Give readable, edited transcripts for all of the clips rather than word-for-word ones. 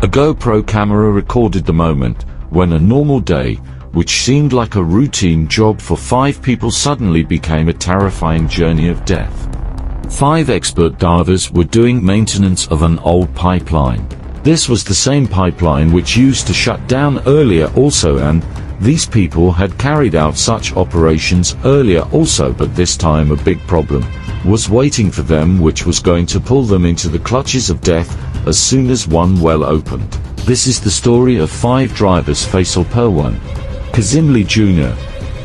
A GoPro camera recorded the moment when a normal day, which seemed like a routine job for 5 people, suddenly became a terrifying journey of death. 5 expert divers were doing maintenance of an old pipeline. This was the same pipeline which used to shut down earlier also, and these people had carried out such operations earlier also, but this time a big problem was waiting for them, which was going to pull them into the clutches of death as soon as one well opened. This is the story of 5 drivers: Faisal Perwan, Kazim Lee Jr.,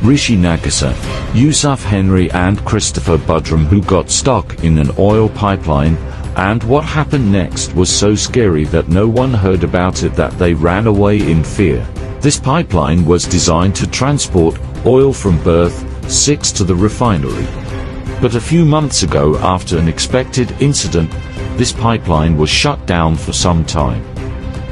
Rishi Nagasa, Yusuf Henry and Christopher Budrum, who got stuck in an oil pipeline, and what happened next was so scary that no one heard about it, that they ran away in fear. This pipeline was designed to transport oil from berth 6 to the refinery. But a few months ago, after an unexpected incident, this pipeline was shut down for some time.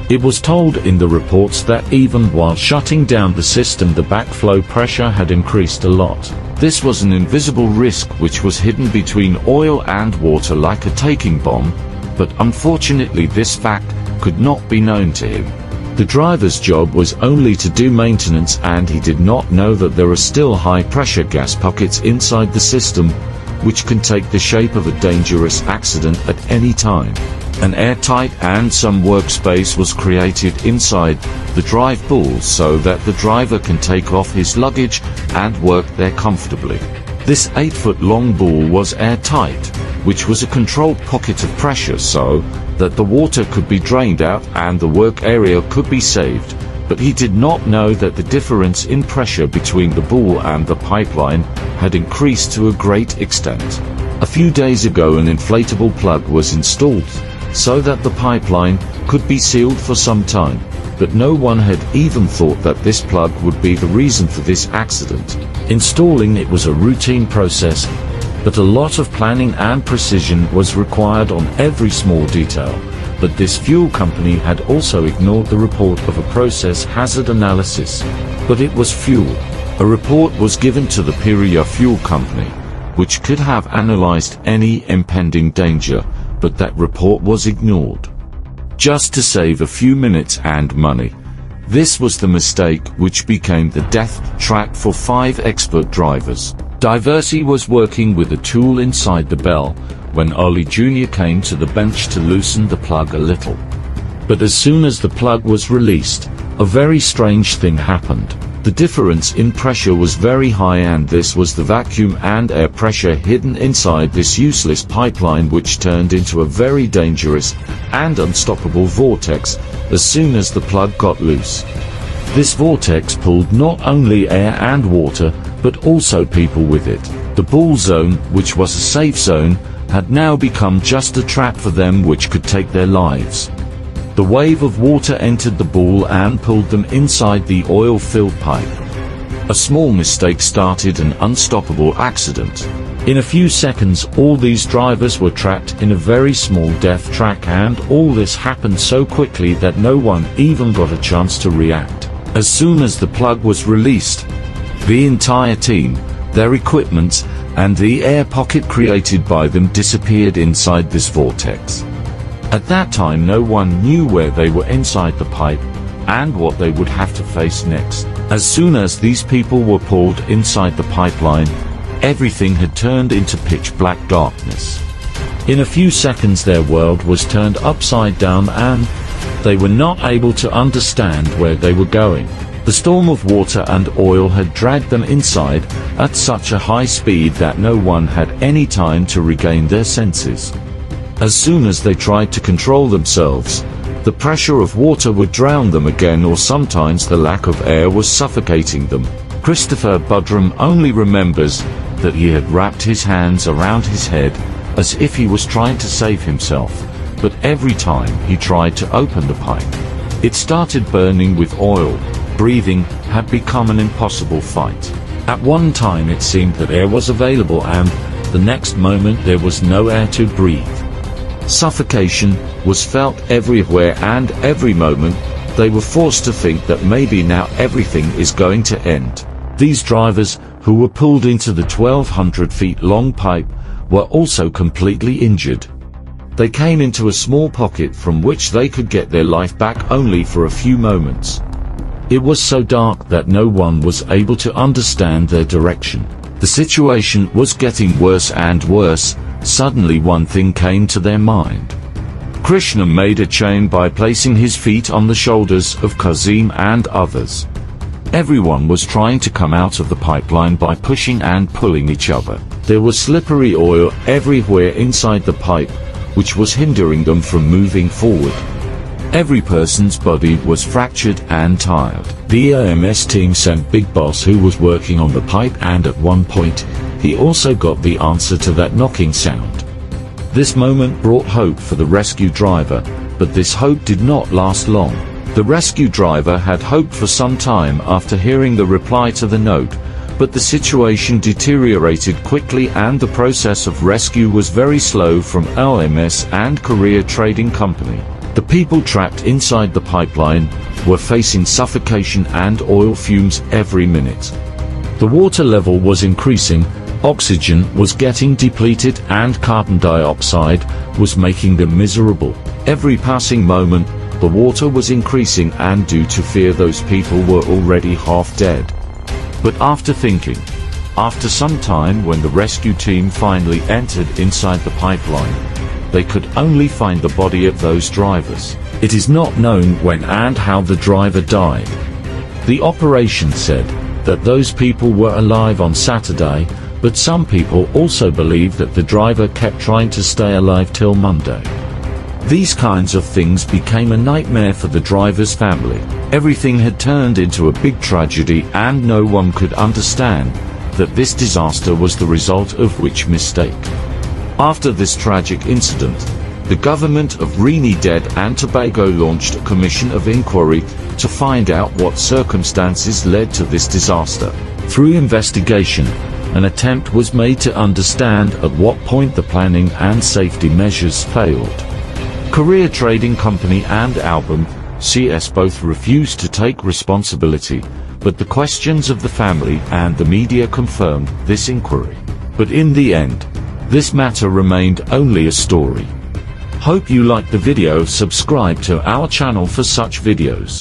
It was told in the reports that even while shutting down the system, the backflow pressure had increased a lot. This was an invisible risk which was hidden between oil and water like a ticking bomb, but unfortunately this fact could not be known to him. The driver's job was only to do maintenance, and he did not know that there are still high-pressure gas pockets inside the system, which can take the shape of a dangerous accident at any time. An airtight and some workspace was created inside the drive pool so that the driver can take off his luggage and work there comfortably. This 8-foot-long ball was airtight, which was a controlled pocket of pressure so that the water could be drained out and the work area could be saved, but he did not know that the difference in pressure between the ball and the pipeline had increased to a great extent. A few days ago, an inflatable plug was installed so that the pipeline could be sealed for some time, but no one had even thought that this plug would be the reason for this accident. Installing it was a routine process, but a lot of planning and precision was required on every small detail. But this fuel company had also ignored the report of a process hazard analysis. But it was fuel. A report was given to the Peria Fuel Company, which could have analyzed any impending danger, but that report was ignored. Just to save a few minutes and money. This was the mistake which became the death trap for 5 expert drivers. Diversi was working with a tool inside the bell when Ali Jr. came to the bench to loosen the plug a little. But as soon as the plug was released, a very strange thing happened. The difference in pressure was very high, and this was the vacuum and air pressure hidden inside this useless pipeline, which turned into a very dangerous and unstoppable vortex as soon as the plug got loose. This vortex pulled not only air and water, but also people with it. The ball zone, which was a safe zone, had now become just a trap for them which could take their lives. The wave of water entered the ball and pulled them inside the oil-filled pipe. A small mistake started an unstoppable accident. In a few seconds, all these drivers were trapped in a very small death trap, and all this happened so quickly that no one even got a chance to react. As soon as the plug was released, the entire team, their equipment, and the air pocket created by them disappeared inside this vortex. At that time, no one knew where they were inside the pipe and what they would have to face next. As soon as these people were pulled inside the pipeline, everything had turned into pitch black darkness. In a few seconds, their world was turned upside down and they were not able to understand where they were going. The storm of water and oil had dragged them inside at such a high speed that no one had any time to regain their senses. As soon as they tried to control themselves, the pressure of water would drown them again, or sometimes the lack of air was suffocating them. Christopher Budrum only remembers that he had wrapped his hands around his head as if he was trying to save himself, but every time he tried to open the pipe, it started burning with oil. Breathing had become an impossible fight. At one time it seemed that air was available, and the next moment there was no air to breathe. Suffocation was felt everywhere, and every moment they were forced to think that maybe now everything is going to end. These drivers, who were pulled into the 1,200 feet long pipe, were also completely injured. They came into a small pocket from which they could get their life back only for a few moments. It was so dark that no one was able to understand their direction. The situation was getting worse and worse. Suddenly one thing came to their mind. Krishna made a chain by placing his feet on the shoulders of Kazim and others. Everyone was trying to come out of the pipeline by pushing and pulling each other. There was slippery oil everywhere inside the pipe, which was hindering them from moving forward. Every person's body was fractured and tired. The EMS team sent Big Boss, who was working on the pipe, and at one point, he also got the answer to that knocking sound. This moment brought hope for the rescue driver, but this hope did not last long. The rescue driver had hope for some time after hearing the reply to the note, but the situation deteriorated quickly and the process of rescue was very slow from LMS and Korea Trading Company. The people trapped inside the pipeline were facing suffocation and oil fumes every minute. The water level was increasing, oxygen was getting depleted, and carbon dioxide was making them miserable. Every passing moment, the water was increasing, and due to fear, those people were already half dead. But after thinking, after some time, when the rescue team finally entered inside the pipeline, they could only find the body of those drivers. It is not known when and how the driver died. The operation said that those people were alive on Saturday, but some people also believe that the driver kept trying to stay alive till Monday. These kinds of things became a nightmare for the driver's family. Everything had turned into a big tragedy, and no one could understand that this disaster was the result of which mistake. After this tragic incident, the government of Trinidad and Tobago launched a commission of inquiry to find out what circumstances led to this disaster. Through investigation, an attempt was made to understand at what point the planning and safety measures failed. Korea Trading Company and Album CS both refused to take responsibility, but the questions of the family and the media confirmed this inquiry. But in the end, this matter remained only a story. Hope you liked the video. Subscribe to our channel for such videos.